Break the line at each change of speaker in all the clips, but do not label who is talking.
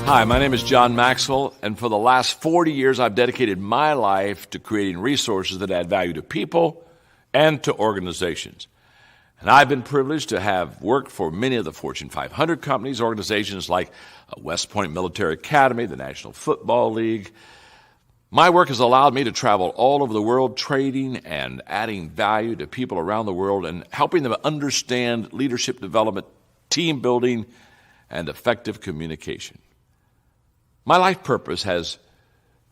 Hi, my name is John Maxwell, and for the last 40 years, I've dedicated my life to creating resources that add value to people and to organizations. And I've been privileged to have worked for many of the Fortune 500 companies, organizations like West Point Military Academy, the National Football League. My work has allowed me to travel all over the world, trading and adding value to people around the world and helping them understand leadership development, team building, and effective communication. My life purpose has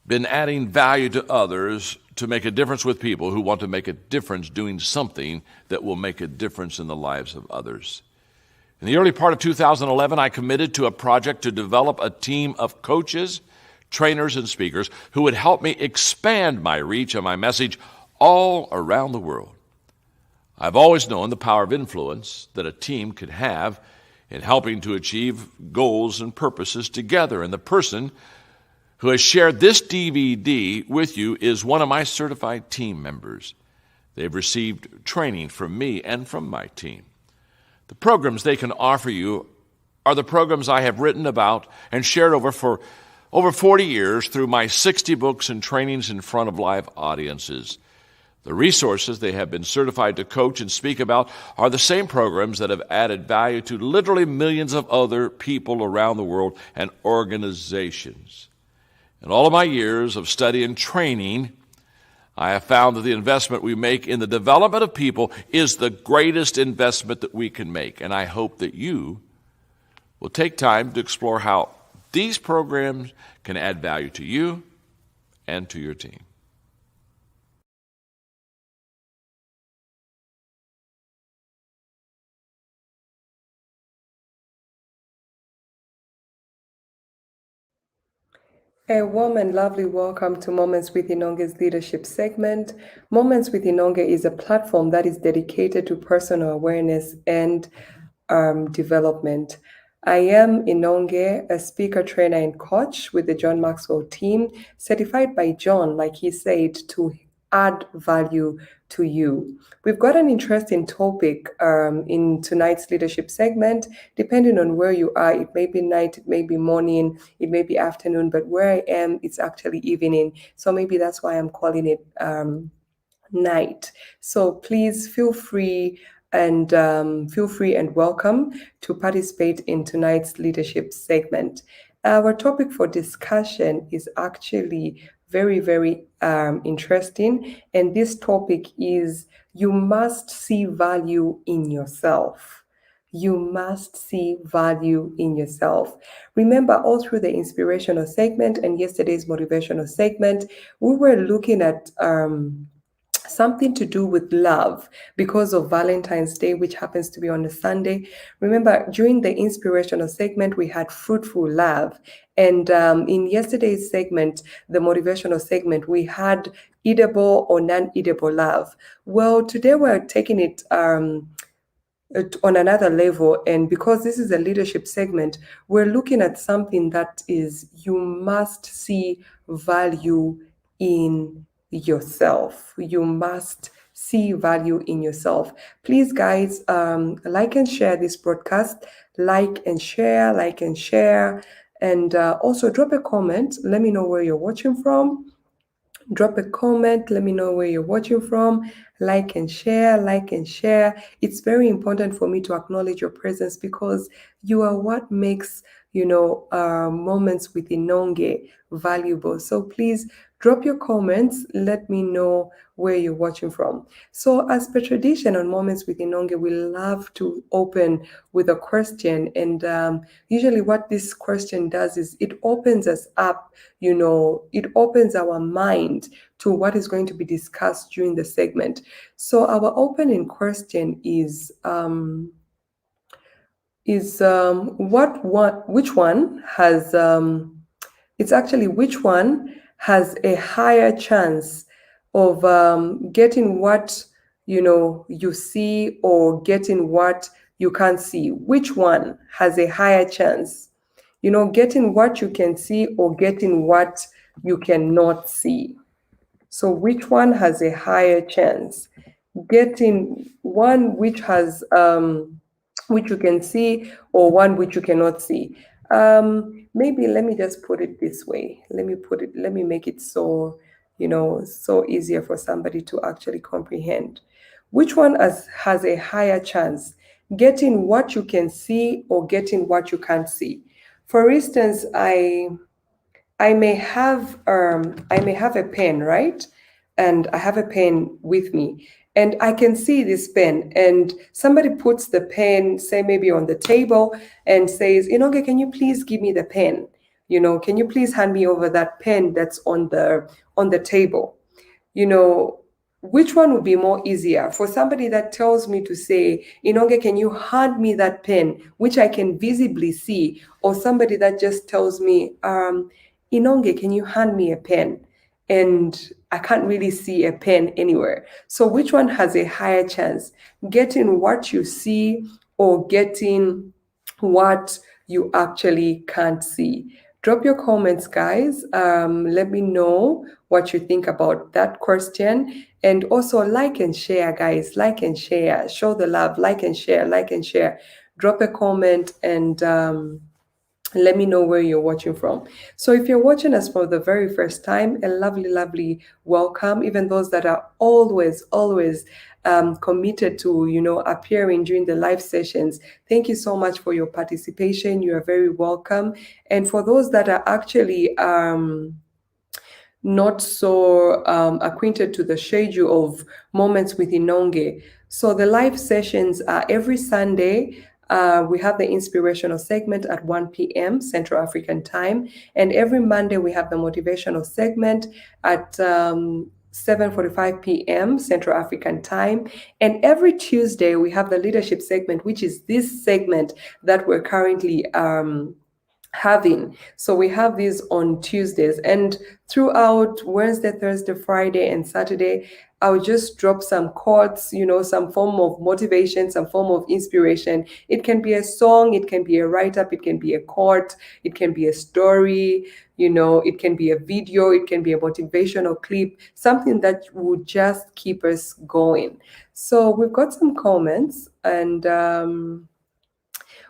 been adding value to others to make a difference with people who want to make a difference doing something that will make a difference in the lives of others. In the early part of 2011, I committed to a project to develop a team of coaches, trainers, and speakers who would help me expand my reach and my message all around the world. I've always known the power of influence that a team could have in helping to achieve goals and purposes together. And the person who has shared this DVD with you is one of my certified team members. They've received training from me and from my team. The programs they can offer you are the programs I have written about and shared for over 40 years through my 60 books and trainings in front of live audiences. The resources they have been certified to coach and speak about are the same programs that have added value to literally millions of other people around the world and organizations. In all of my years of study and training, I have found that the investment we make in the development of people is the greatest investment that we can make. And I hope that you will take time to explore how these programs can add value to you and to your team.
A warm and lovely welcome to Moments with Inonge's leadership segment. Moments with Inonge is a platform that is dedicated to personal awareness and development. I am Inonge, a speaker, trainer, and coach with the John Maxwell team, certified by John, like he said, to add value to you. We've got an interesting topic in tonight's leadership segment. Depending on where you are, it may be night, it may be morning, it may be afternoon, but where I am, it's actually evening. So maybe that's why I'm calling it night. So please feel free and welcome to participate in tonight's leadership segment. Our topic for discussion is actually very, very interesting. And this topic is you must see value in yourself. You must see value in yourself. Remember, all through the inspirational segment and yesterday's motivational segment, we were looking at something to do with love because of Valentine's Day, which happens to be on a Sunday. Remember, during the inspirational segment, we had fruitful love. And in yesterday's segment, the motivational segment, we had eatable or non-eatable love. Well, today we're taking it on another level. And because this is a leadership segment, we're looking at something that is you must see value in yourself. You must see value in yourself. Please, guys, like and share this broadcast. Like and share, and also drop a comment. Let me know where you're watching from. Drop a comment. Let me know where you're watching from. Like and share. It's very important for me to acknowledge your presence because you are what makes, Moments with Inonge valuable. So please drop your comments. Let me know where you're watching from. So as per tradition on Moments with Inonge, we love to open with a question. And usually what this question does is it opens us up, it opens our mind to what is going to be discussed during the segment. So our opening question is which one has a higher chance of getting what you see or getting what you can't see? Which one has a higher chance? Getting what you can see or getting what you cannot see. So which one has a higher chance? Getting one which has which you can see or one which you cannot see. Maybe let me just put it this way. Let me make it so, so easier for somebody to actually comprehend. Which one has a higher chance? Getting what you can see or getting what you can't see? For instance, I may have a pen, right? And I have a pen with me. And I can see this pen, and somebody puts the pen, say maybe on the table, and says, Inoge, can you please give me the pen? Can you please hand me over that pen that's on the table? you know, which one would be more easier for somebody that tells me to say, Inonge, can you hand me that pen, which I can visibly see, or somebody that just tells me, Inonge, can you hand me a pen? And I can't really see a pen anywhere. So which one has a higher chance? Getting what you see or getting what you actually can't see? Drop your comments, guys. Let me know what you think about that question. And also like and share, guys. Like and share. Show the love. Like and share. Like and share. Drop a comment and let me know where you're watching from. So if you're watching us for the very first time, a lovely, lovely welcome. Even those that are always committed to, appearing during the live sessions. Thank you so much for your participation. You are very welcome. And for those that are actually not so acquainted to the schedule of Moments with Inonge. So the live sessions are every Sunday. We have the inspirational segment at 1 p.m. Central African time. And every Monday, we have the motivational segment at 7:45 p.m. Central African time. And every Tuesday, we have the leadership segment, which is this segment that we're currently having. So we have these on Tuesdays, and throughout Wednesday, Thursday, Friday, and Saturday, I'll just drop some quotes, some form of motivation, some form of inspiration. It can be a song, it can be a write-up, it can be a quote, it can be a story, it can be a video, it can be a motivational clip, something that would just keep us going. So we've got some comments, and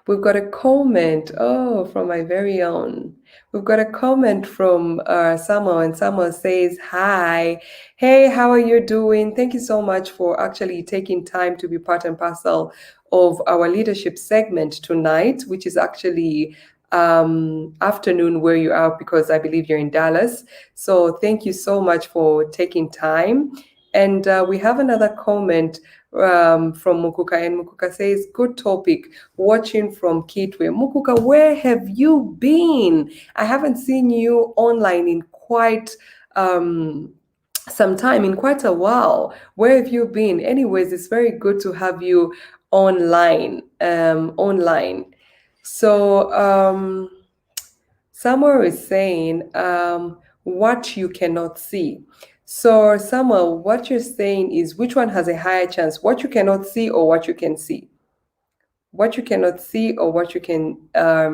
we've got a comment, from my very own. We've got a comment from Samuel, and Samuel says, hi. Hey, how are you doing? Thank you so much for actually taking time to be part and parcel of our leadership segment tonight, which is actually afternoon where you are, because I believe you're in Dallas. So thank you so much for taking time. And we have another comment from Mukuka, and Mukuka says, good topic, watching from Kitwe. Mukuka, where have you been? I haven't seen you online in quite some time, in quite a while. Where have you been? Anyways, it's very good to have you online. So Samuel is saying what you cannot see. So Samuel, what you're saying is which one has a higher chance, what you cannot see or what you can see? What you cannot see or what you can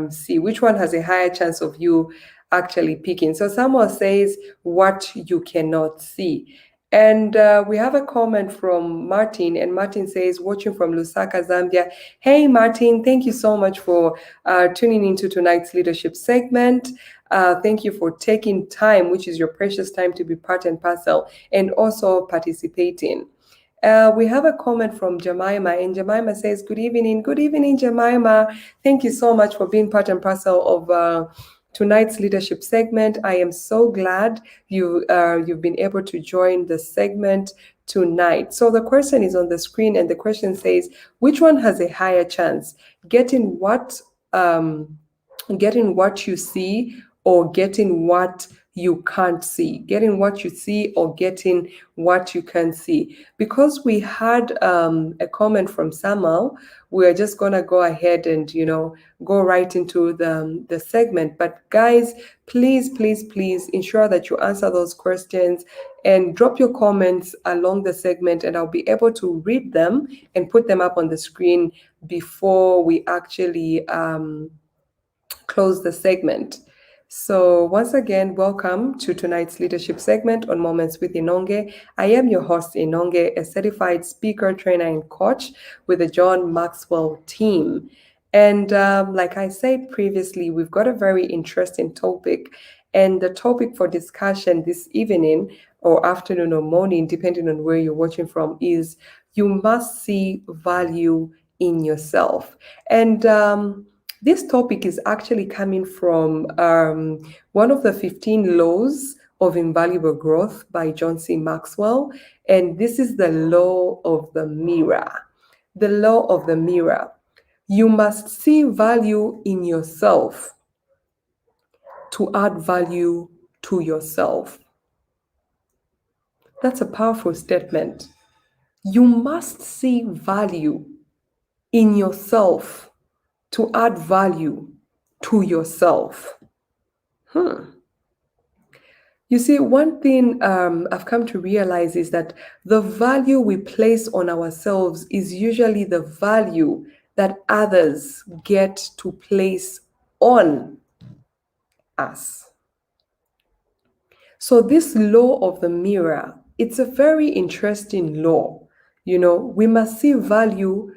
see? Which one has a higher chance of you actually picking? So Samuel says what you cannot see. And we have a comment from Martin, and Martin says, watching from Lusaka, Zambia. Hey, Martin, thank you so much for tuning into tonight's leadership segment. Thank you for taking time, which is your precious time, to be part and parcel and also participating. We have a comment from Jemima, and Jemima says, good evening, Jemima. Thank you so much for being part and parcel of tonight's leadership segment. I am so glad you've been able to join the segment tonight. So the question is on the screen, and the question says, which one has a higher chance? Getting what you see or getting what you can't see? Getting what you see or getting what you can't see? Because we had a comment from Samuel, we're just gonna go ahead and go right into the segment. But guys, please ensure that you answer those questions and drop your comments along the segment, and I'll be able to read them and put them up on the screen before we actually close the segment. So once again, welcome to tonight's leadership segment on Moments with Inonge. I am your host, Inonge, a certified speaker, trainer, and coach with the John Maxwell team. And like I said previously, we've got a very interesting topic. And the topic for discussion this evening or afternoon or morning, depending on where you're watching from, is you must see value in yourself. And this topic is actually coming from one of the 15 laws of invaluable growth by John.C. Maxwell. And this is the law of the mirror. The law of the mirror. You must see value in yourself to add value to yourself. That's a powerful statement. You must see value in yourself to add value to yourself. You see, one thing I've come to realize is that the value we place on ourselves is usually the value that others get to place on us. So this law of the mirror, it's a very interesting law. We must see value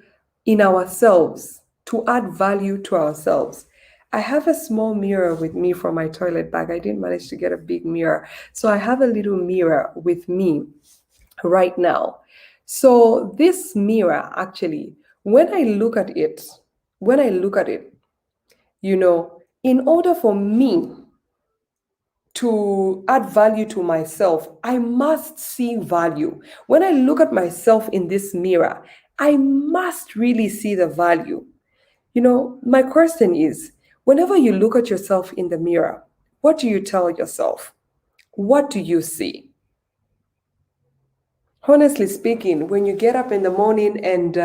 in ourselves to add value to ourselves. I have a small mirror with me from my toilet bag. I didn't manage to get a big mirror. So I have a little mirror with me right now. So this mirror, actually, when I look at it, in order for me to add value to myself, I must see value. When I look at myself in this mirror, I must really see the value. My question is, whenever you look at yourself in the mirror, what do you tell yourself? What do you see? Honestly speaking, when you get up in the morning and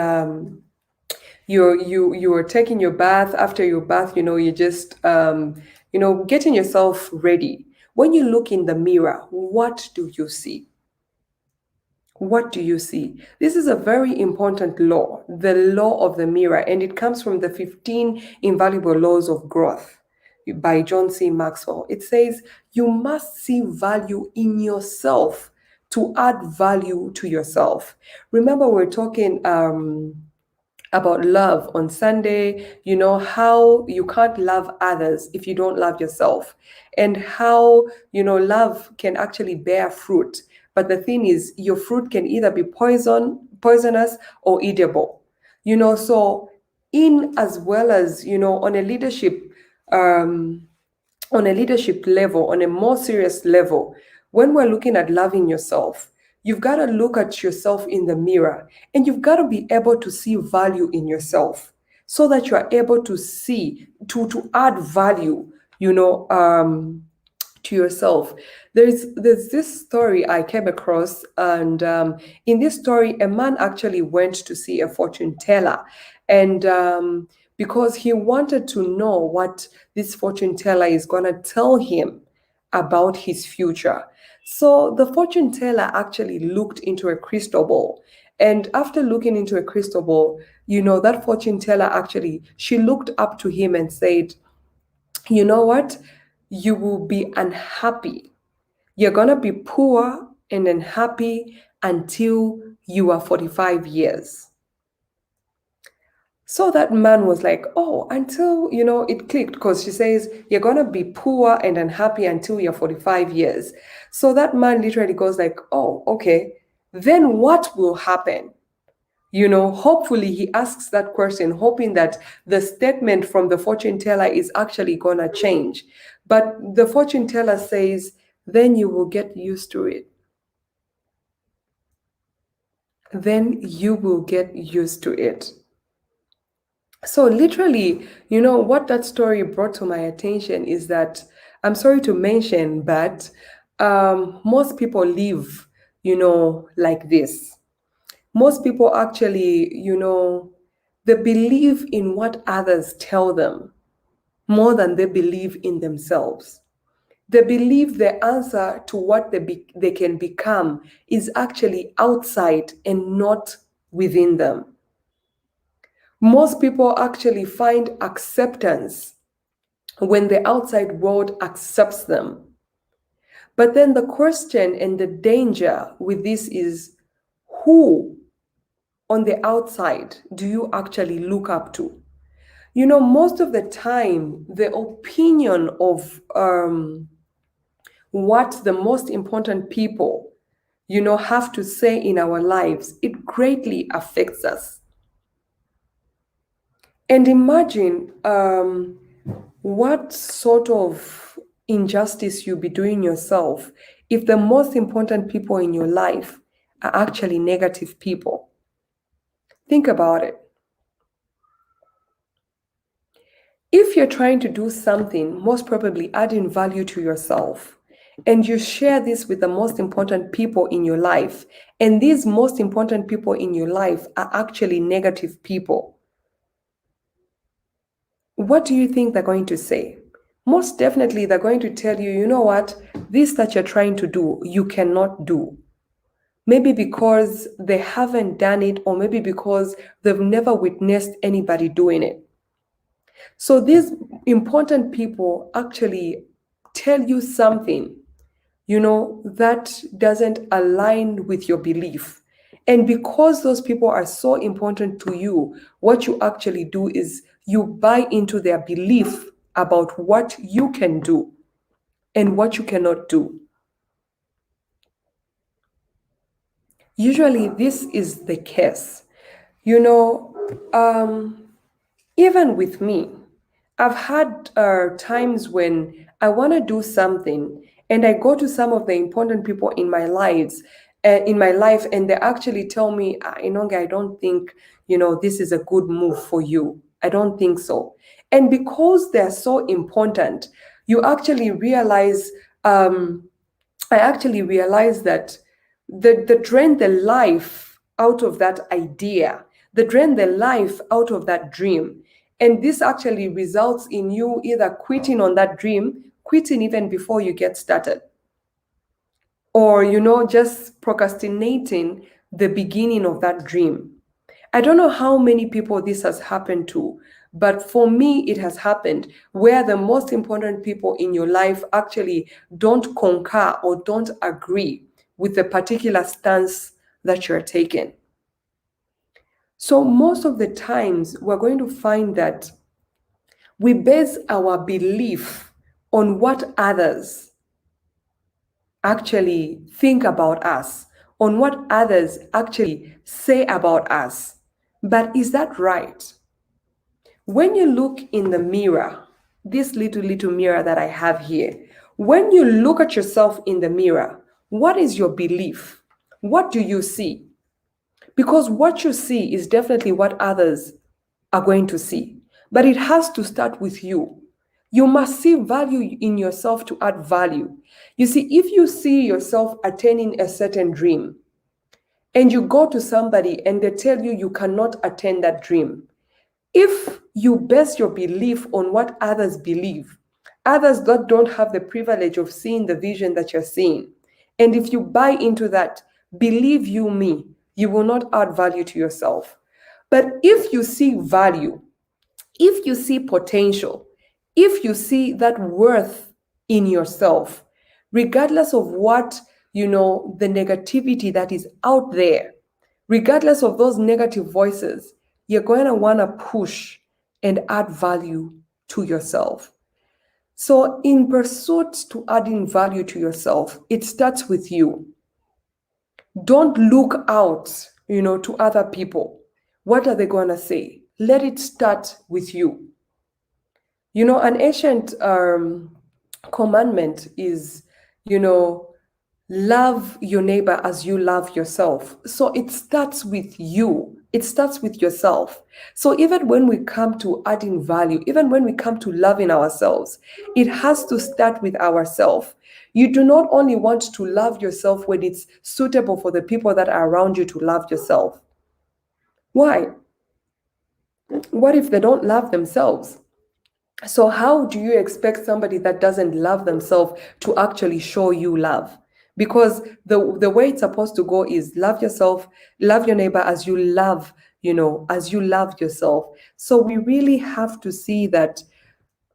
you're taking your bath, after your bath, you're just getting yourself ready. When you look in the mirror, what do you see? What do you see? This is a very important law, the law of the mirror, and it comes from the 15 invaluable laws of growth by John.C. Maxwell. It says you must see value in yourself to add value to yourself. Remember, we're talking about love on Sunday, how you can't love others if you don't love yourself, and how, love can actually bear fruit. But the thing is, your fruit can either be poisonous or edible, so in as well as, on a leadership level, on a more serious level, when we're looking at loving yourself, you've got to look at yourself in the mirror and you've got to be able to see value in yourself so that you are able to see, to add value, to yourself. There's this story I came across, and in this story, a man actually went to see a fortune teller, and because he wanted to know what this fortune teller is going to tell him about his future. So the fortune teller actually looked into a crystal ball. And after looking into a crystal ball, that fortune teller actually, she looked up to him and said, you know what? You will be unhappy. You're going to be poor and unhappy until you are 45 years. So that man was like, oh, until, it clicked, because she says, you're going to be poor and unhappy until you're 45 years. So that man literally goes like, oh, okay, then what will happen? Hopefully he asks that question, hoping that the statement from the fortune teller is actually going to change. But the fortune teller says, then you will get used to it. Then you will get used to it. So literally, what that story brought to my attention is that, I'm sorry to mention, but most people live, like this. Most people actually, they believe in what others tell them more than they believe in themselves. They believe the answer to what they can become is actually outside and not within them. Most people actually find acceptance when the outside world accepts them. But then the question and the danger with this is, who on the outside do you actually look up to? Most of the time, the opinion of what the most important people, have to say in our lives, it greatly affects us. And imagine what sort of injustice you'll be doing yourself if the most important people in your life are actually negative people. Think about it. If you're trying to do something, most probably adding value to yourself, and you share this with the most important people in your life, and these most important people in your life are actually negative people, what do you think they're going to say? Most definitely, they're going to tell you, you know what, this that you're trying to do, you cannot do. Maybe because they haven't done it, or maybe because they've never witnessed anybody doing it. So these important people actually tell you something, that doesn't align with your belief. And because those people are so important to you, what you actually do is you buy into their belief about what you can do and what you cannot do. Usually, this is the case. Even with me, I've had times when I want to do something and I go to some of the important people in my life, and they actually tell me, Inonge, I don't think, this is a good move for you. I don't think so. And because they're so important, you actually realize, I actually realized that the drain the life out of that idea, the drain the life out of that dream. And this actually results in you either quitting on that dream, quitting even before you get started, or, just procrastinating the beginning of that dream. I don't know how many people this has happened to, but for me, it has happened where the most important people in your life actually don't concur or don't agree with the particular stance that you're taking. So most of the times, we're going to find that we base our belief on what others actually think about us, on what others actually say about us. But is that right? When you look in the mirror, this little mirror that I have here, when you look at yourself in the mirror, what is your belief? What do you see? Because what you see is definitely what others are going to see. But it has to start with you. You must see value in yourself to add value. You see, if you see yourself attaining a certain dream, and you go to somebody and they tell you you cannot attain that dream, if you base your belief on what others believe, others that don't have the privilege of seeing the vision that you're seeing, and if you buy into that, believe you me, you will not add value to yourself. But if you see value, if you see potential, if you see that worth in yourself, regardless of what, the negativity that is out there, regardless of those negative voices, you're going to want to push and add value to yourself. So in pursuit to adding value to yourself, it starts with you. Don't look out, to other people. What are they going to say? Let it start with you. An ancient commandment is, love your neighbor as you love yourself. So it starts with you. It starts with yourself. So even when we come to adding value, even when we come to loving ourselves, it has to start with ourselves. You do not only want to love yourself when it's suitable for the people that are around you to love yourself. Why? What if they don't love themselves? So how do you expect somebody that doesn't love themselves to actually show you love? Because the way it's supposed to go is love yourself, love your neighbor as you love, as you love yourself. So we really have to see that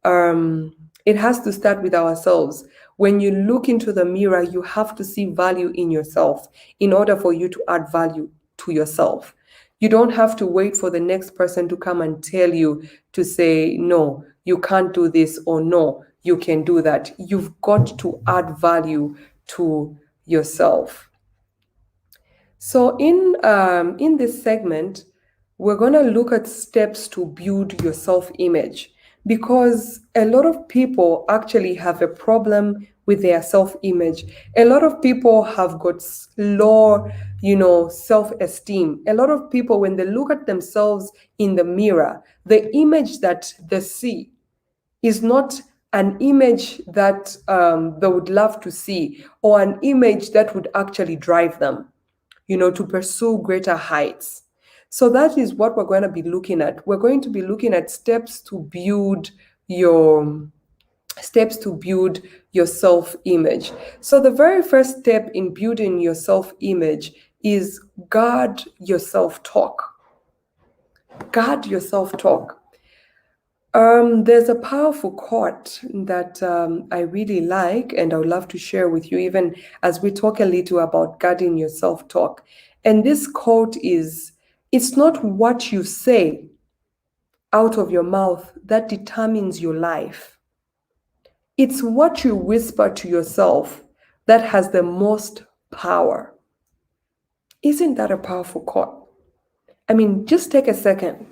it has to start with ourselves. When you look into the mirror, you have to see value in yourself in order for you to add value to yourself. You don't have to wait for the next person to come and tell you to say, no, you can't do this, or no, you can do that. You've got to add value to yourself. So in this segment, we're going to look at steps to build your self-image, because a lot of people actually have a problem with their self-image. A lot of people have got low, self-esteem. A lot of people, when they look at themselves in the mirror, the image that they see is not an image that they would love to see, or an image that would actually drive them, to pursue greater heights. So that is what we're going to be looking at. We're going to be looking at steps to build your self-image. So the very first step in building your self-image is guard your self-talk. Guard your self-talk. There's a powerful quote that I really like, and I would love to share with you, even as we talk a little about guarding your self-talk. And this quote is, "It's not what you say out of your mouth that determines your life. It's what you whisper to yourself that has the most power." Isn't that a powerful quote? I mean, just take a second.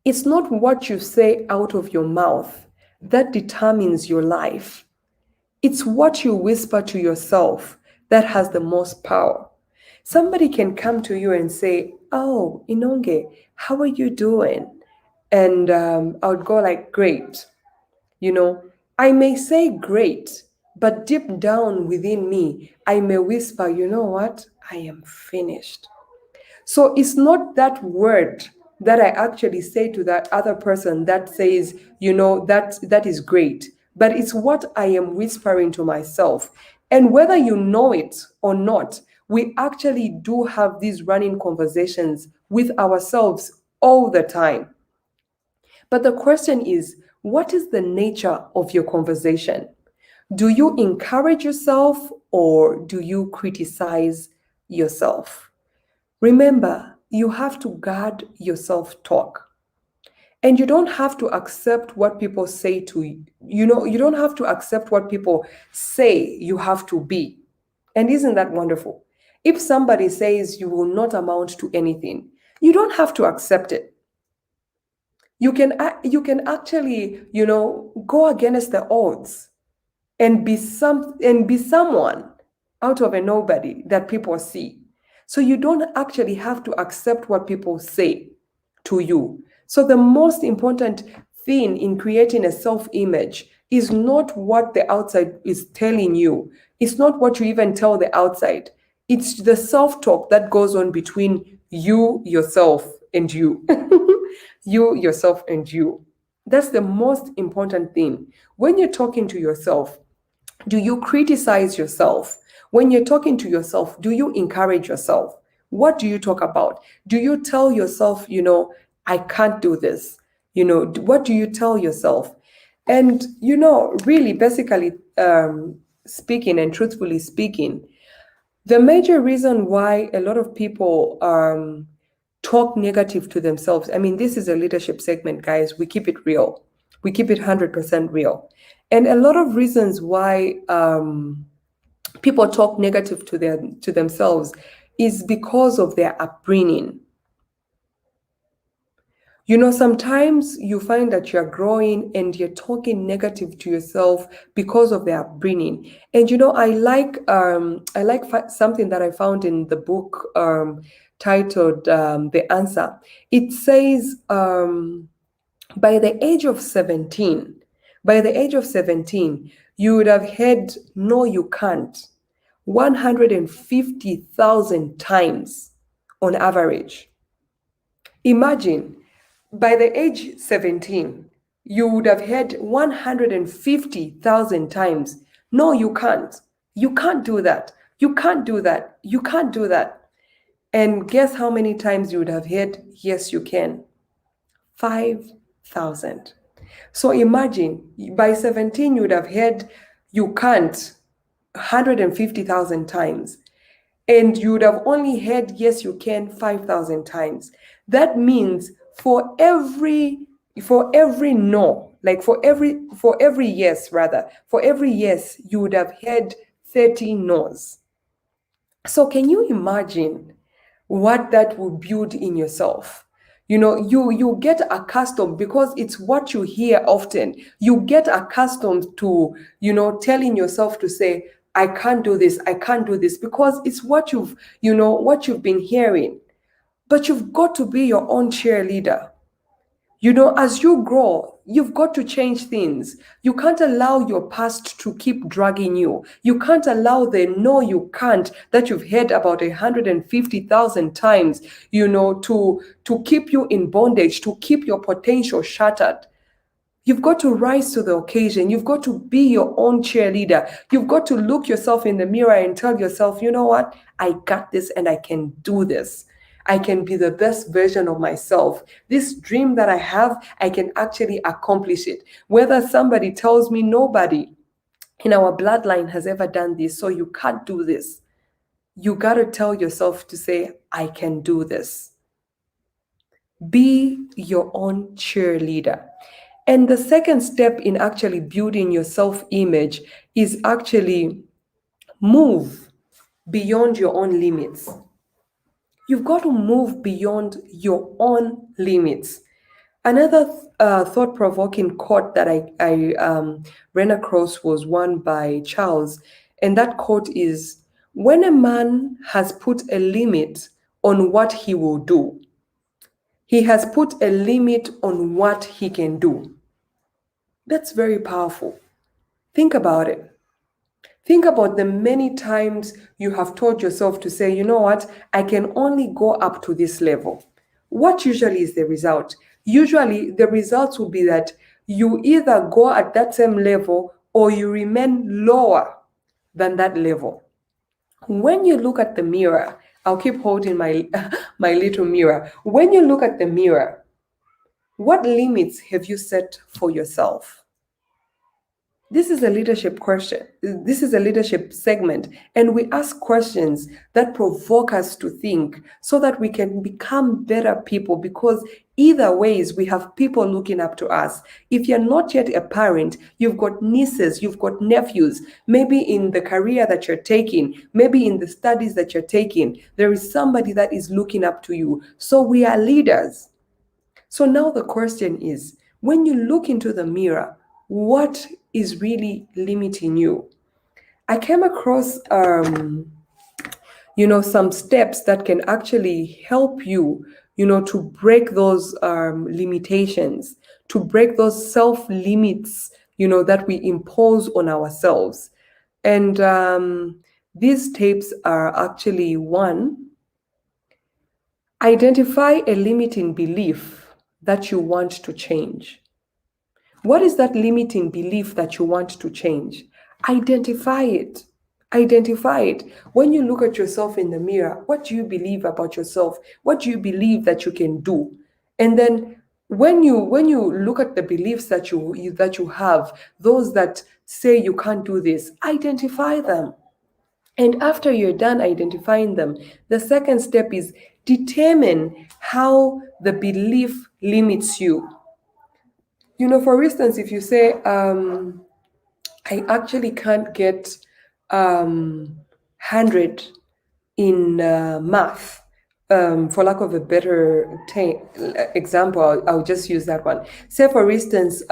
It's not what you say out of your mouth that determines your life. It's what you whisper to yourself that has the most power. Somebody can come to you and say, "Oh, Inonge, how are you doing?" And I would go like, "Great." I may say great, but deep down within me, I may whisper, "You know what? I am finished." So it's not that word that I actually say to that other person that says, that is great, but it's what I am whispering to myself. And whether you know it or not, we actually do have these running conversations with ourselves all the time. But the question is, what is the nature of your conversation? Do you encourage yourself, or do you criticize yourself? Remember, you have to guard your self-talk. And you don't have to accept what people say to you. You don't have to accept what people say you have to be. And isn't that wonderful? If somebody says you will not amount to anything, you don't have to accept it. You can actually, go against the odds and be someone out of a nobody that people see. So you don't actually have to accept what people say to you. So the most important thing in creating a self-image is not what the outside is telling you. It's not what you even tell the outside. It's the self-talk that goes on between you, yourself, and you. You, yourself, and you. That's the most important thing. When you're talking to yourself, do you criticize yourself? When you're talking to yourself, do you encourage yourself? What do you talk about? Do you tell yourself, "I can't do this"? What do you tell yourself? And, really, basically speaking and truthfully speaking, the major reason why a lot of people talk negative to themselves, I mean, this is a leadership segment, guys. We keep it real. We keep it 100% real. And a lot of reasons why people talk negative to themselves is because of their upbringing. Sometimes you find that you're growing and you're talking negative to yourself because of their upbringing. And I like something that I found in the book titled "The Answer." It says, by the age of 17, you would have heard "no, you can't" 150,000 times on average. Imagine, by the age 17, you would have heard 150,000 times, "No, you can't. You can't do that. You can't do that. You can't do that." And guess how many times you would have heard, "Yes, you can"? 5,000. So imagine, by 17, you would have heard "you can't" 150,000 times. and you would have only heard yes you can 5,000 times. That means for every no, like for every yes, rather, for every yes you would have heard 30 no's. So can you imagine what that will build in yourself? You get accustomed, because it's what you hear often. You get accustomed to, telling yourself to say, I can't do this, I can't do this, because it's what you've been hearing. But you've got to be your own cheerleader. As you grow, you've got to change things. You can't allow your past to keep dragging you. You can't allow the no, you can't that you've heard about 150,000 times, to keep you in bondage, to keep your potential shattered. You've got to rise to the occasion. You've got to be your own cheerleader. You've got to look yourself in the mirror and tell yourself, you know what? I got this and I can do this. I can be the best version of myself. This dream that I have, I can actually accomplish it. Whether somebody tells me nobody in our bloodline has ever done this, so you can't do this. You got to tell yourself to say, I can do this. Be your own cheerleader. And the second step in actually building your self-image is actually move beyond your own limits. You've got to move beyond your own limits. Another thought-provoking quote that I ran across was one by Charles, and that quote is, when a man has put a limit on what he will do, he has put a limit on what he can do. That's very powerful. Think about it. Think about the many times you have told yourself to say, you know what, I can only go up to this level. What usually is the result? Usually the result will be that you either go at that same level or you remain lower than that level. When you look at the mirror, I'll keep holding my little mirror. When you look at the mirror, what limits have you set for yourself? This is a leadership question. This is a leadership segment, and we ask questions that provoke us to think so that we can become better people, because either ways, we have people looking up to us. If you're not yet a parent, you've got nieces, you've got nephews, maybe in the career that you're taking, maybe in the studies that you're taking, there is somebody that is looking up to you. So we are leaders. So now the question is, when you look into the mirror, what is really limiting you? I came across, some steps that can actually help you, to break those limitations, to break those self-limits, that we impose on ourselves. And these tips are actually: one, identify a limiting belief that you want to change. What is that limiting belief that you want to change? Identify it. Identify it. When you look at yourself in the mirror, what do you believe about yourself? What do you believe that you can do? And then when you look at the beliefs that you have, those that say you can't do this, identify them. And after you're done identifying them, the second step is determine how the belief limits you. For instance, if you say, I actually can't get 100 in math, for lack of a better example, I'll just use that one. Say, for instance,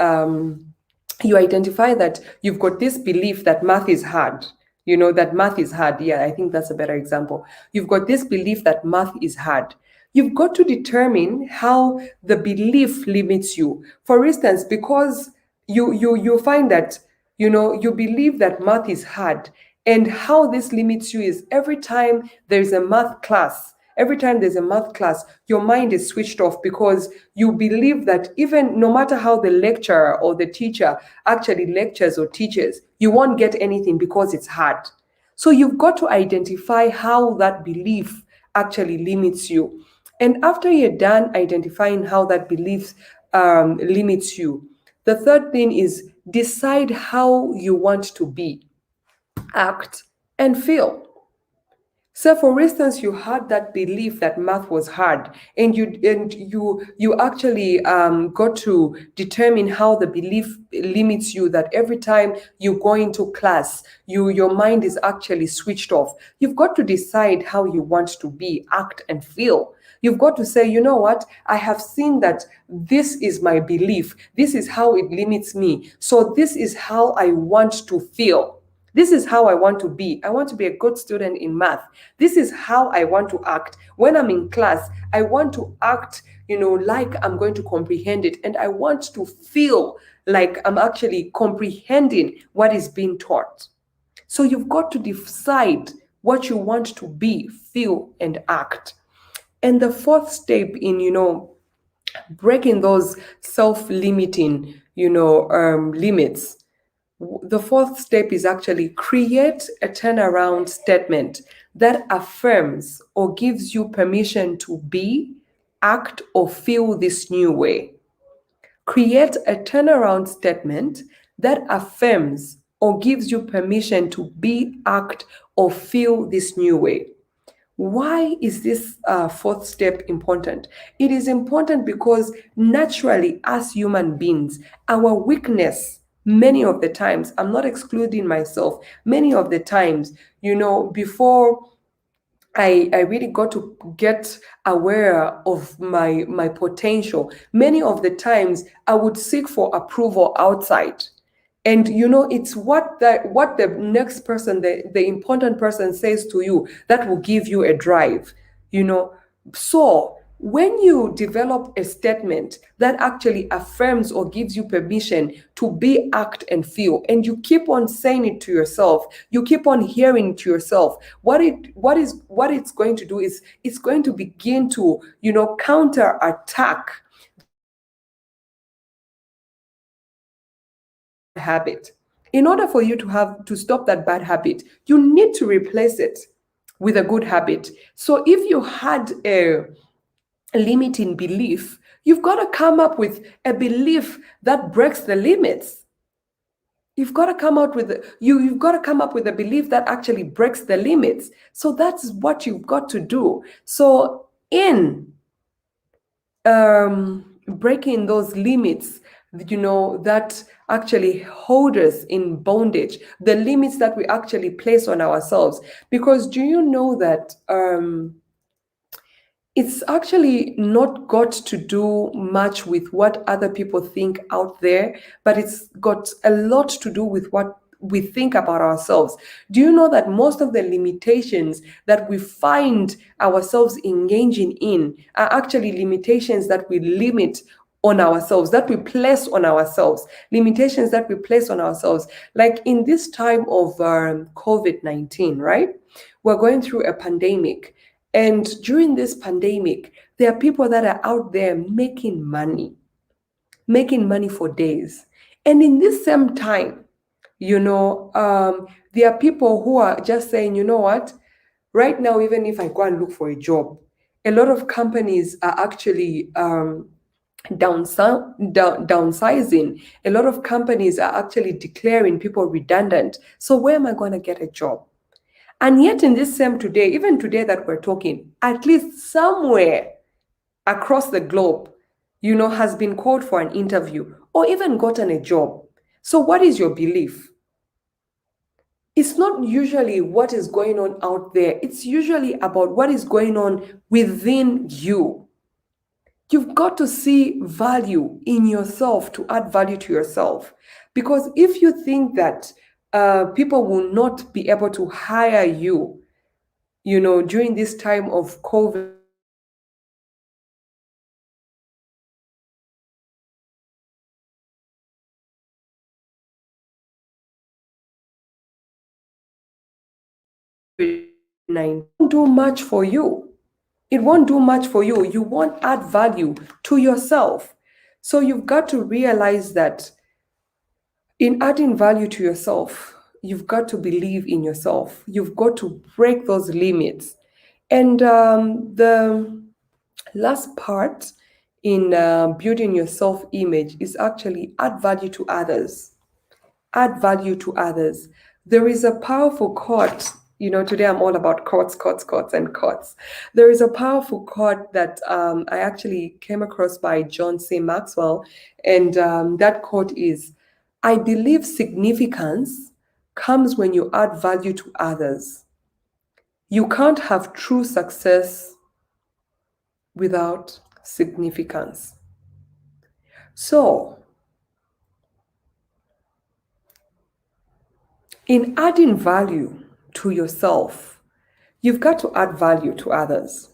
you identify that you've got this belief that math is hard. That math is hard. Yeah, I think that's a better example. You've got this belief that math is hard. You've got to determine how the belief limits you. For instance, because you find that, you believe that math is hard, and how this limits you is every time there's a math class, your mind is switched off, because you believe that even no matter how the lecturer or the teacher actually lectures or teaches, you won't get anything because it's hard. So you've got to identify how that belief actually limits you. And after you're done identifying how that belief limits you, the third thing is decide how you want to be, act, and feel. So, for instance, you had that belief that math was hard, and you actually got to determine how the belief limits you. That every time you go into class, your mind is actually switched off. You've got to decide how you want to be, act, and feel. You've got to say, you know what? I have seen that this is my belief. This is how it limits me. So this is how I want to feel. This is how I want to be. I want to be a good student in math. This is how I want to act. When I'm in class, I want to act, like I'm going to comprehend it. And I want to feel like I'm actually comprehending what is being taught. So you've got to decide what you want to be, feel, and act. And the fourth step in, breaking those self-limiting, limits, the fourth step is actually create a turnaround statement that affirms or gives you permission to be, act, or feel this new way. Create a turnaround statement that affirms or gives you permission to be, act, or feel this new way. Why is this fourth step important? It is important because naturally, as human beings, our weakness, many of the times, I'm not excluding myself, many of the times, before I really got to get aware of my potential, many of the times I would seek for approval outside. And it's what the next person, the important person says to you that will give you a drive. So when you develop a statement that actually affirms or gives you permission to be, act, and feel, and you keep on saying it to yourself, you keep on hearing it to yourself, what it's going to do is it's going to begin to counter attack habit. In order for you to stop that bad habit, you need to replace it with a good habit. So if you had a limiting belief, you've got to come up with a belief that breaks the limits. You've got to come out with you've got to come up with a belief that actually breaks the limits. So that's what you've got to do. So in breaking those limits, that actually hold us in bondage, the limits that we actually place on ourselves. Because do you know that it's actually not got to do much with what other people think out there, but it's got a lot to do with what we think about ourselves. Do you know that most of the limitations that we find ourselves engaging in are actually limitations that we limit on ourselves, that we place on ourselves, limitations that we place on ourselves. Like in this time of COVID-19, right? We're going through a pandemic. And during this pandemic, there are people that are out there making money for days. And in this same time, there are people who are just saying, you know what, right now, even if I go and look for a job, a lot of companies are actually downsizing. A lot of companies are actually declaring people redundant. So where am I going to get a job? And yet in this same today, even today that we're talking, at least somewhere across the globe, has been called for an interview or even gotten a job. So what is your belief? It's not usually what is going on out there. It's usually about what is going on within you. You've got to see value in yourself to add value to yourself. Because if you think that people will not be able to hire you, during this time of COVID, won't do much for you. It won't do much for you. You won't add value to yourself. So you've got to realize that in adding value to yourself, you've got to believe in yourself. You've got to break those limits. And the last part in building your self-image is actually add value to others. Add value to others. There is a powerful quote Today I'm all about quotes, and quotes. There is a powerful quote that I actually came across by John.C. Maxwell, and that quote is, "I believe significance comes when you add value to others. You can't have true success without significance." So, in adding value to yourself, you've got to add value to others.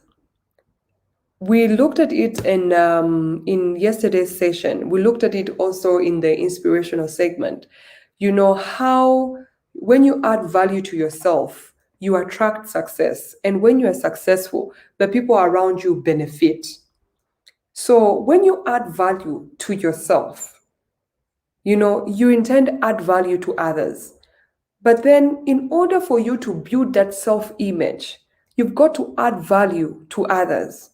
We looked at it in yesterday's session. We looked at it also in the inspirational segment. How when you add value to yourself, you attract success. And when you are successful, the people around you benefit. So when you add value to yourself, you intend to add value to others. But then in order for you to build that self-image, you've got to add value to others.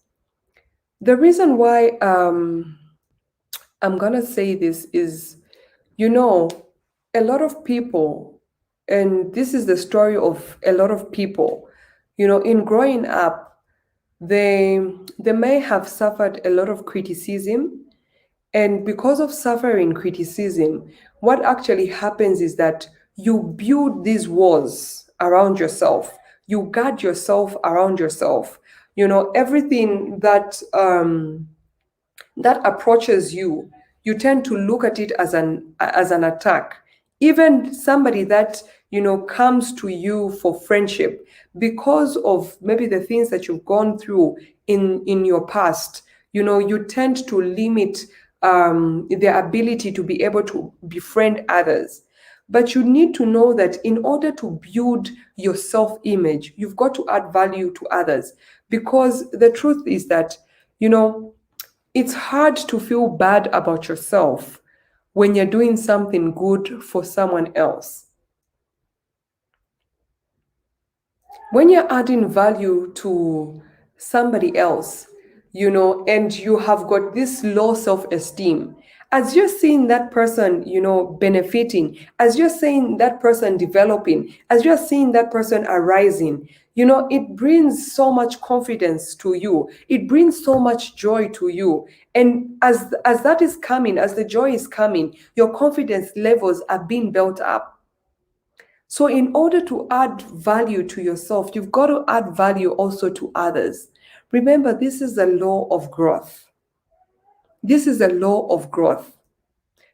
The reason why I'm going to say this is, a lot of people, and this is the story of a lot of people, in growing up, they may have suffered a lot of criticism. And because of suffering criticism, what actually happens is that you build these walls around yourself. You guard yourself around yourself. Everything that approaches you, you tend to look at it as an attack. Even somebody that comes to you for friendship, because of maybe the things that you've gone through in your past, you tend to limit their ability to be able to befriend others. But you need to know that in order to build your self-image, you've got to add value to others. Because the truth is that, it's hard to feel bad about yourself when you're doing something good for someone else. When you're adding value to somebody else, and you have got this low self-esteem, as you're seeing that person, benefiting, as you're seeing that person developing, as you're seeing that person arising, it brings so much confidence to you. It brings so much joy to you. And as that is coming, as the joy is coming, your confidence levels are being built up. So in order to add value to yourself, you've got to add value also to others. Remember, this is a law of growth. This is a law of growth.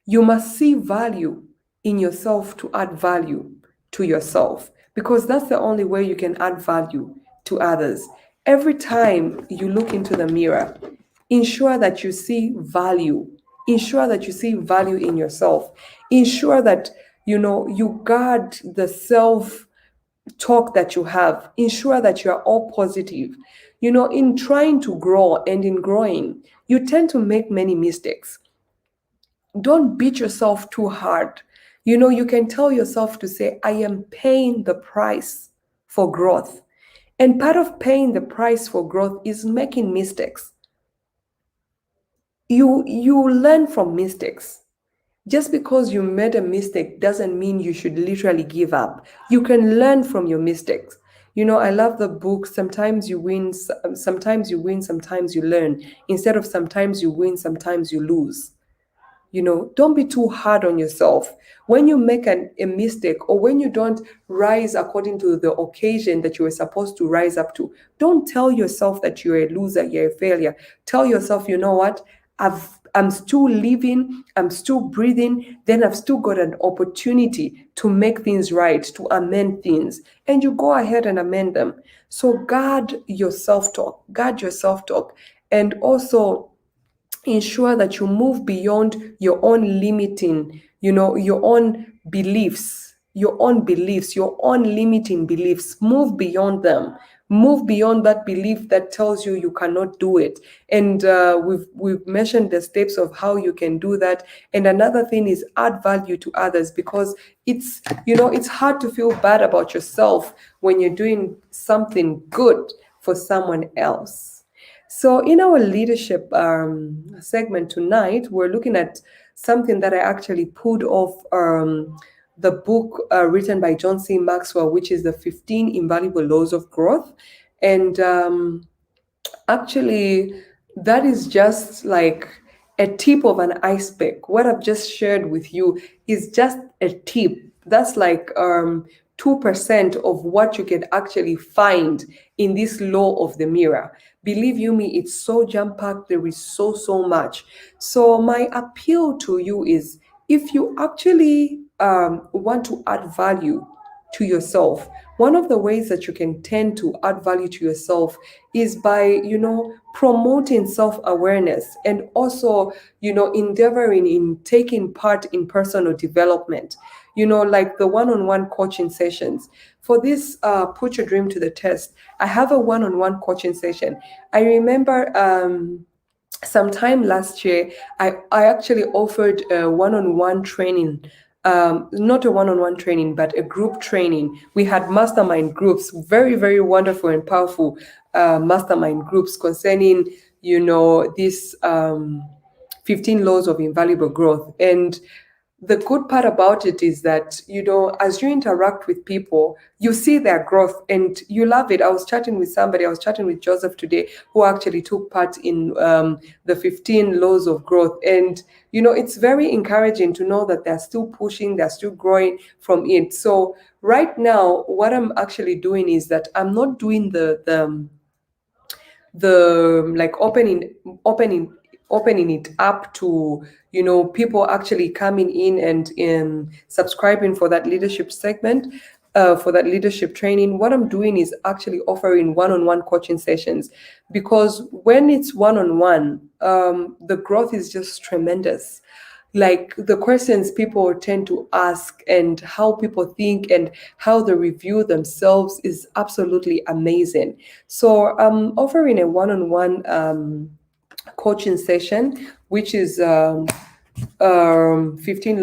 You must see value in yourself to add value to yourself, because that's the only way you can add value to others. Every time you look into the mirror, ensure that you see value. Ensure that you see value in yourself. Ensure that you guard the self talk that you have. Ensure that you are all positive. In trying to grow and in growing, you tend to make many mistakes. Don't beat yourself too hard. You can tell yourself to say, I am paying the price for growth. And part of paying the price for growth is making mistakes. You learn from mistakes. Just because you made a mistake doesn't mean you should literally give up. You can learn from your mistakes. I love the book, Sometimes You Win, Sometimes You Win, Sometimes You Learn, instead of Sometimes You Win, Sometimes You Lose. Don't be too hard on yourself. When you make a mistake, or when you don't rise according to the occasion that you were supposed to rise up to, don't tell yourself that you're a loser, you're a failure. Tell yourself, you know what? I'm still living, I'm still breathing, then I've still got an opportunity to make things right, to amend things. And you go ahead and amend them. So guard your self-talk, and also ensure that you move beyond your own limiting, your own beliefs, your own limiting beliefs. Move beyond them. Move beyond that belief that tells you cannot do it. And we've mentioned the steps of how you can do that. And another thing is add value to others, because it's hard to feel bad about yourself when you're doing something good for someone else. So in our leadership segment tonight, we're looking at something that I actually pulled off the book written by John.C. Maxwell, which is the 15 Invaluable Laws of Growth. And actually, that is just like a tip of an iceberg. What I've just shared with you is just a tip. That's like 2% of what you can actually find in this law of the mirror. Believe you me, it's so jam-packed. There is so much. So my appeal to you is, if you actually want to add value to yourself, one of the ways that you can tend to add value to yourself is by, promoting self-awareness, and also, endeavoring in taking part in personal development, like the one-on-one coaching sessions. For this put your dream to the test, I have a one-on-one coaching session. I remember sometime last year, I actually offered a one-on-one training, not a one-on-one training, but a group training. We had mastermind groups, very wonderful and powerful mastermind groups concerning, these 15 laws of invaluable growth. And the good part about it is that, as you interact with people, you see their growth and you love it. I was chatting with Joseph today, who actually took part in the 15 laws of growth. And, it's very encouraging to know that they're still pushing, they're still growing from it. So right now, what I'm actually doing is that I'm not doing the like opening it up to, people actually coming in and subscribing for that leadership segment, for that leadership training. What I'm doing is actually offering one-on-one coaching sessions, because when it's one-on-one, the growth is just tremendous. Like the questions people tend to ask and how people think and how they review themselves is absolutely amazing. So I'm offering a one-on-one coaching session, which is 15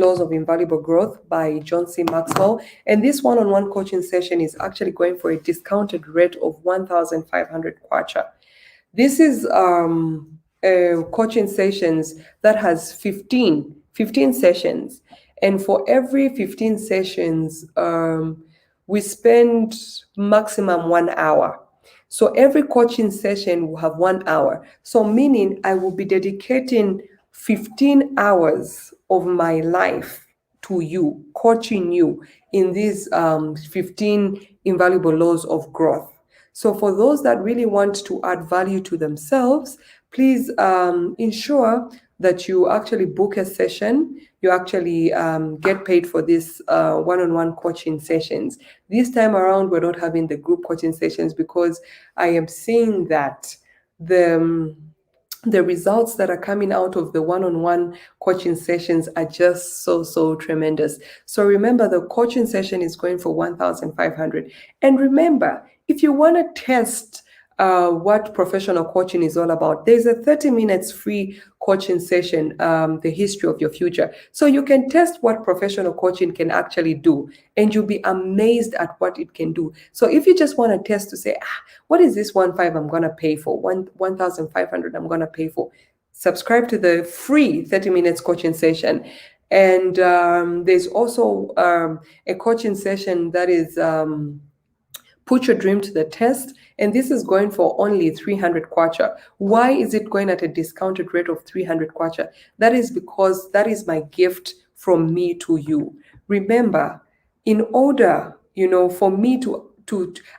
Laws of Invaluable Growth by John.C. Maxwell. And this one-on-one coaching session is actually going for a discounted rate of 1,500 kwacha. This is coaching sessions that has 15 sessions. And for every 15 sessions, we spend maximum 1 hour. So every coaching session will have 1 hour. So meaning I will be dedicating 15 hours of my life to you, coaching you in these 15 invaluable laws of growth. So for those that really want to add value to themselves, please ensure that you actually book a session. You actually get paid for this one-on-one coaching sessions. This time around, we're not having the group coaching sessions because I am seeing that the results that are coming out of the one-on-one coaching sessions are just so tremendous. So remember, the coaching session is going for 1,500. And remember, if you want to test what professional coaching is all about, there's a 30 minutes free coaching session, the history of your future. So you can test what professional coaching can actually do, and you'll be amazed at what it can do. So if you just want to test to say, what is this 1,500 I'm going to pay for, 1,500 I'm going to pay for, subscribe to the free 30 minutes coaching session. And there's also a coaching session that is put your dream to the test, and this is going for only 300 kwacha. Why is it going at a discounted rate of 300 kwacha? That is because that is my gift from me to you. Remember, in order, for me to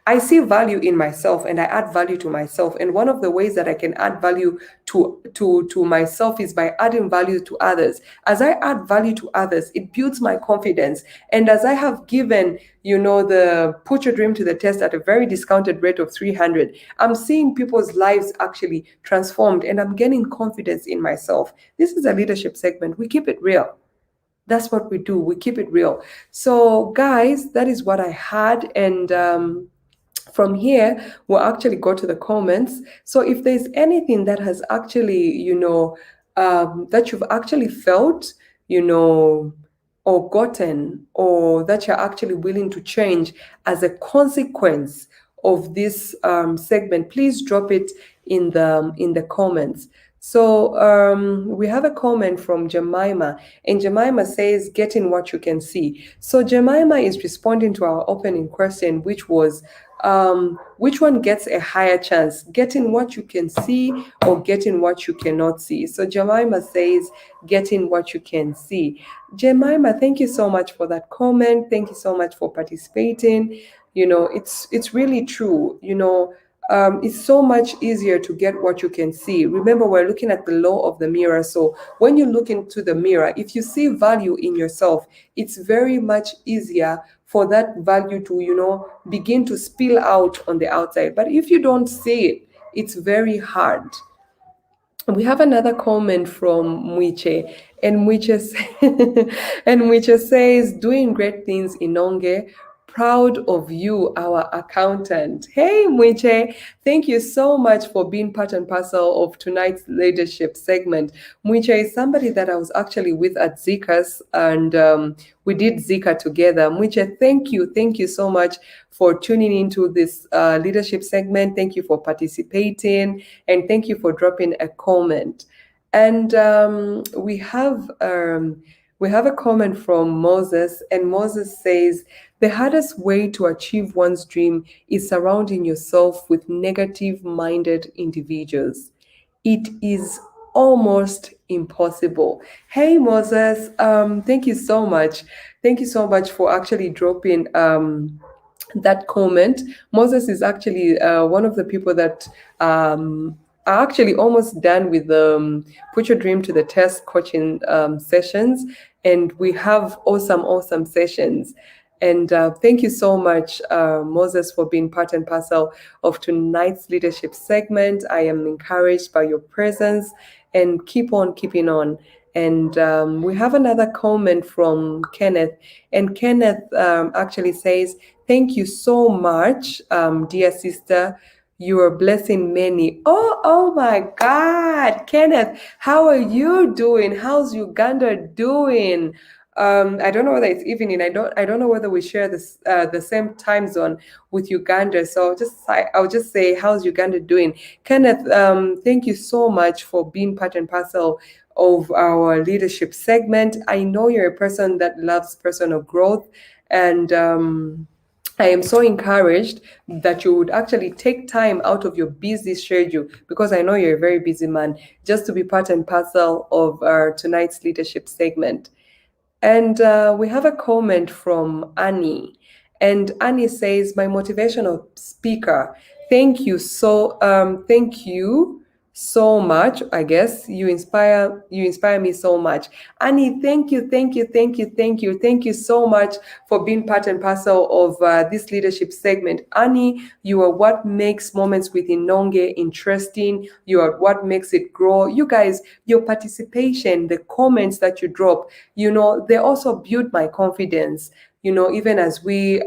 I see value in myself and I add value to myself. And one of the ways that I can add value to myself is by adding value to others. As I add value to others, it builds my confidence. And as I have given, the put your dream to the test at a very discounted rate of 300, I'm seeing people's lives actually transformed, and I'm gaining confidence in myself. This is a leadership segment. We keep it real. That's what we do. We keep it real. So guys, that is what I had. And from here, we'll actually go to the comments. So if there's anything that has actually, that you've actually felt, or gotten, or that you're actually willing to change as a consequence of this segment, please drop it in the comments. So we have a comment from Jemima, and Jemima says, "Getting what you can see." So Jemima is responding to our opening question, which was, which one gets a higher chance, getting what you can see or getting what you cannot see? So Jemima says, getting what you can see. Jemima, thank you so much for that comment. Thank you so much for participating. It's really true. It's so much easier to get what you can see. Remember, we're looking at the law of the mirror. So when you look into the mirror, if you see value in yourself, it's very much easier for that value to, begin to spill out on the outside. But if you don't see it, it's very hard. We have another comment from Mwiche, and and Mwiche says, "Doing great things, Inonge. Proud of you, our accountant." Hey, Mwiche, thank you so much for being part and parcel of tonight's leadership segment. Mwiche is somebody that I was actually with at Zika's, and we did Zika together. Mwiche, thank you so much for tuning into this leadership segment. Thank you for participating, and thank you for dropping a comment. And we have a comment from Moses, and Moses says, "The hardest way to achieve one's dream is surrounding yourself with negative-minded individuals. It is almost impossible." Hey, Moses, thank you so much. Thank you so much for actually dropping that comment. Moses is actually one of the people that are actually almost done with the Put Your Dream to the Test coaching sessions. And we have awesome sessions. And thank you so much, Moses, for being part and parcel of tonight's leadership segment. I am encouraged by your presence, and keep on keeping on. And we have another comment from Kenneth. And Kenneth actually says, "Thank you so much, dear sister. You are blessing many." Oh my God, Kenneth, how are you doing? How's Uganda doing? I don't know whether it's evening. I don't know whether we share this the same time zone with Uganda. So I'll just say, how's Uganda doing? Kenneth, thank you so much for being part and parcel of our leadership segment. I know you're a person that loves personal growth, and I am so encouraged that you would actually take time out of your busy schedule, because I know you're a very busy man, just to be part and parcel of our tonight's leadership segment. And we have a comment from Annie. And Annie says, "My motivational speaker, thank you so much. I guess you inspire me so much." Annie, thank you so much for being part and parcel of this leadership segment. Annie, you are what makes Moments with Inonge interesting. You are what makes it grow. You guys, your participation, the comments that you drop, they also build my confidence. Even as we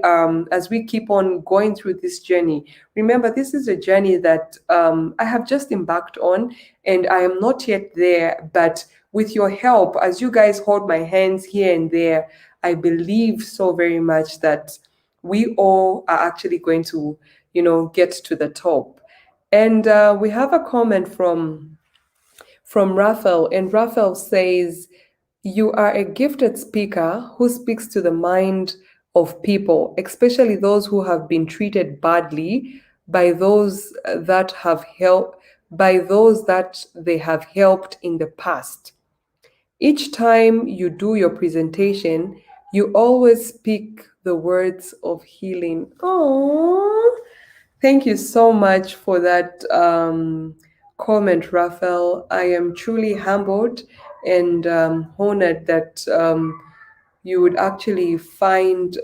keep on going through this journey. Remember, this is a journey that I have just embarked on, and I am not yet there. But with your help, as you guys hold my hands here and there, I believe so very much that we all are actually going to, get to the top. And we have a comment from Raphael, and Raphael says, "You are a gifted speaker who speaks to the mind of people, especially those who have been treated badly by those that they have helped in the past. Each time you do your presentation, you always speak the words of healing." Oh, thank you so much for that comment, Raphael. I am truly humbled and honored that you would actually find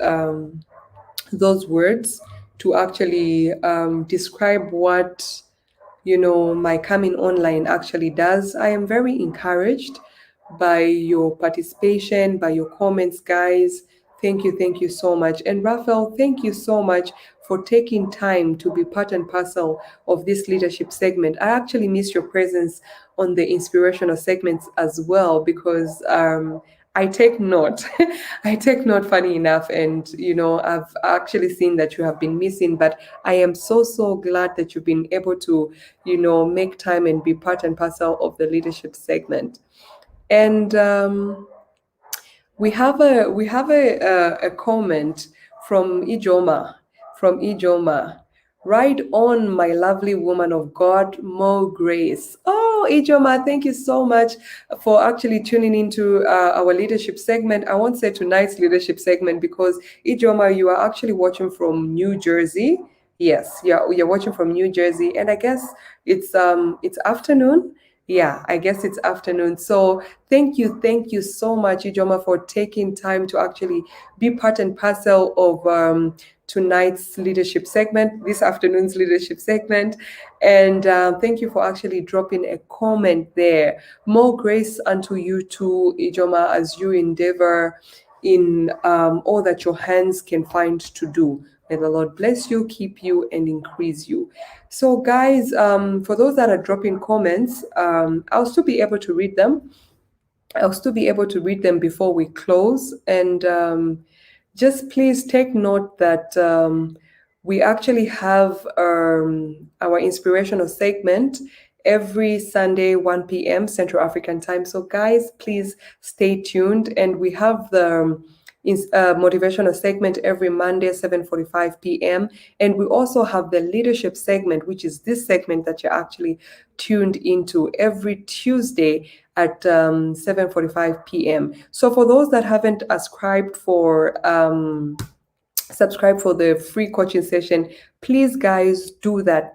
those words to actually describe what my coming online actually does. I am very encouraged by your participation, by your comments, guys. Thank you so much. And Raphael, thank you so much for taking time to be part and parcel of this leadership segment. I actually miss your presence on the inspirational segments as well, because I take note. I take note, funny enough. And, I've actually seen that you have been missing, but I am so, so glad that you've been able to, make time and be part and parcel of the leadership segment. And we have a comment from Ijoma. Right on, my lovely woman of God, Mo Grace. Oh, Ijoma, thank you so much for actually tuning into our leadership segment. I won't say tonight's leadership segment because Ijoma, you are actually watching from New Jersey. Yes, you're watching from New Jersey, and I guess it's afternoon. Yeah, I guess it's afternoon. So thank you so much, Ijoma, for taking time to actually be part and parcel of tonight's leadership segment, this afternoon's leadership segment. And thank you for actually dropping a comment there. More grace unto you too, Ijoma, as you endeavor in all that your hands can find to do. May the Lord bless you, keep you, and increase you. So, guys, for those that are dropping comments, I'll still be able to read them. I'll still be able to read them before we close. And just please take note that we actually have our inspirational segment every Sunday, 1 p.m. Central African time. So, guys, please stay tuned. And we have the motivational segment every Monday, 7:45 p.m. And we also have the leadership segment, which is this segment that you're actually tuned into every Tuesday at 7:45 p.m. So for those that haven't subscribe for the free coaching session, please guys do that.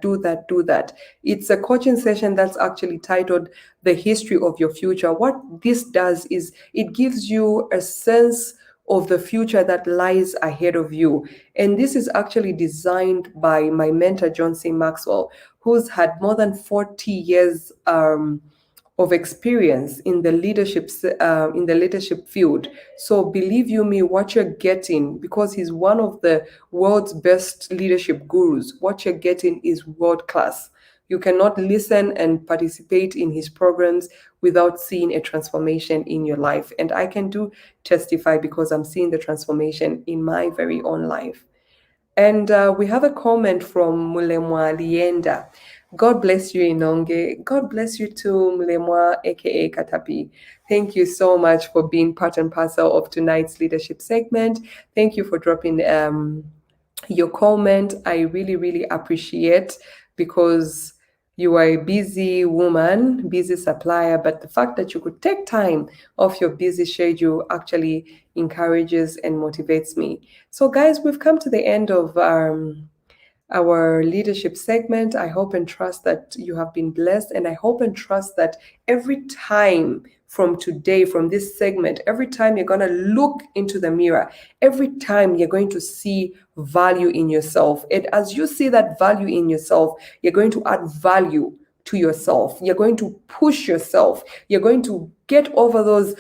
It's a coaching session that's actually titled The History of Your Future. What this does is it gives you a sense of the future that lies ahead of you. And this is actually designed by my mentor, JOHN.C. Maxwell, who's had more than 40 years of experience in the leadership field. So believe you me, what you're getting, because he's one of the world's best leadership gurus, what you're getting is world class. You cannot listen and participate in his programs without seeing a transformation in your life. And I can testify because I'm seeing the transformation in my very own life. And we have a comment from Mulemwa Lienda. God bless you, Inonge. God bless you too, Mulemwa, aka Katapi. Thank you so much for being part and parcel of tonight's leadership segment. Thank you for dropping your comment. I really, really appreciate, because you are a busy woman, busy supplier, but the fact that you could take time off your busy schedule actually encourages and motivates me. So guys, we've come to the end of our leadership segment. I hope and trust that you have been blessed, and I hope and trust that every time from today, from this segment, every time you're going to look into the mirror, every time you're going to see value in yourself. And as you see that value in yourself, you're going to add value to yourself. You're going to push yourself. You're going to get over those,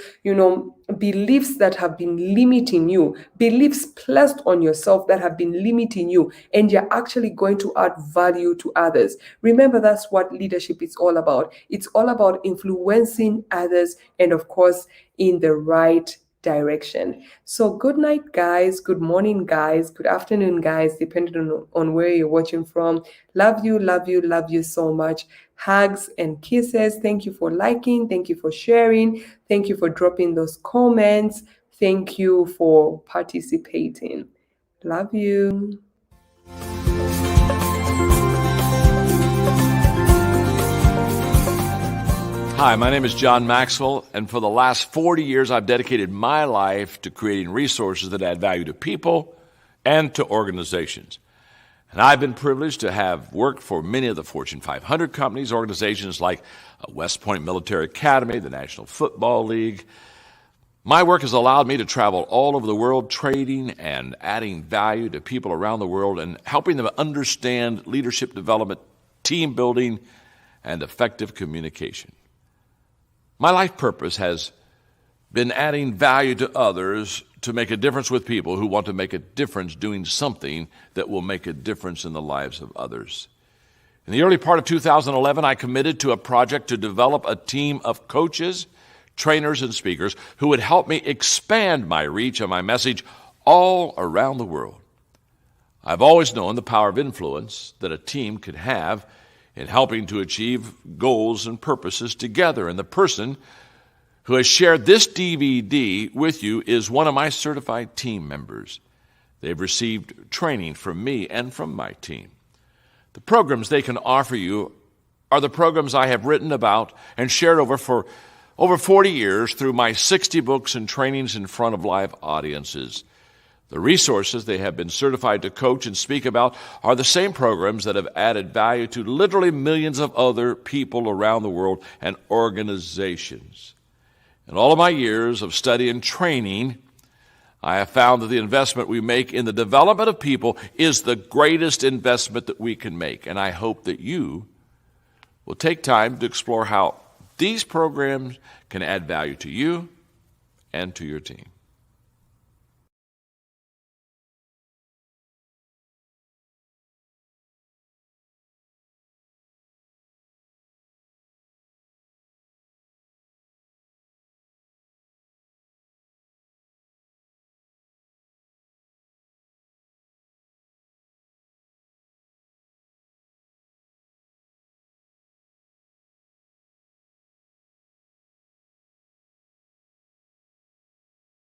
beliefs that have been limiting you, beliefs placed on yourself that have been limiting you, and you're actually going to add value to others. Remember, that's what leadership is all about. It's all about influencing others, and of course, in the right direction. So good night, guys. Good morning, guys. Good afternoon, guys, depending on where you're watching from. Love you so much. Hugs and kisses. Thank you for liking. Thank you for sharing. Thank you for dropping those comments. Thank you for participating. Love you.
Hi, my name is John Maxwell, and for the last 40 years, I've dedicated my life to creating resources that add value to people and to organizations. And I've been privileged to have worked for many of the Fortune 500 companies, organizations like West Point Military Academy, the National Football League. My work has allowed me to travel all over the world, trading and adding value to people around the world and helping them understand leadership development, team building, and effective communication. My life purpose has been adding value to others to make a difference with people who want to make a difference doing something that will make a difference in the lives of others. In the early part of 2011, I committed to a project to develop a team of coaches, trainers, and speakers who would help me expand my reach and my message all around the world. I've always known the power of influence that a team could have in helping to achieve goals and purposes together. And the person who has shared this DVD with you is one of my certified team members. They've received training from me and from my team. The programs they can offer you are the programs I have written about and shared for over 40 years through my 60 books and trainings in front of live audiences. The resources they have been certified to coach and speak about are the same programs that have added value to literally millions of other people around the world and organizations. In all of my years of study and training, I have found that the investment we make in the development of people is the greatest investment that we can make. And I hope that you will take time to explore how these programs can add value to you and to your team.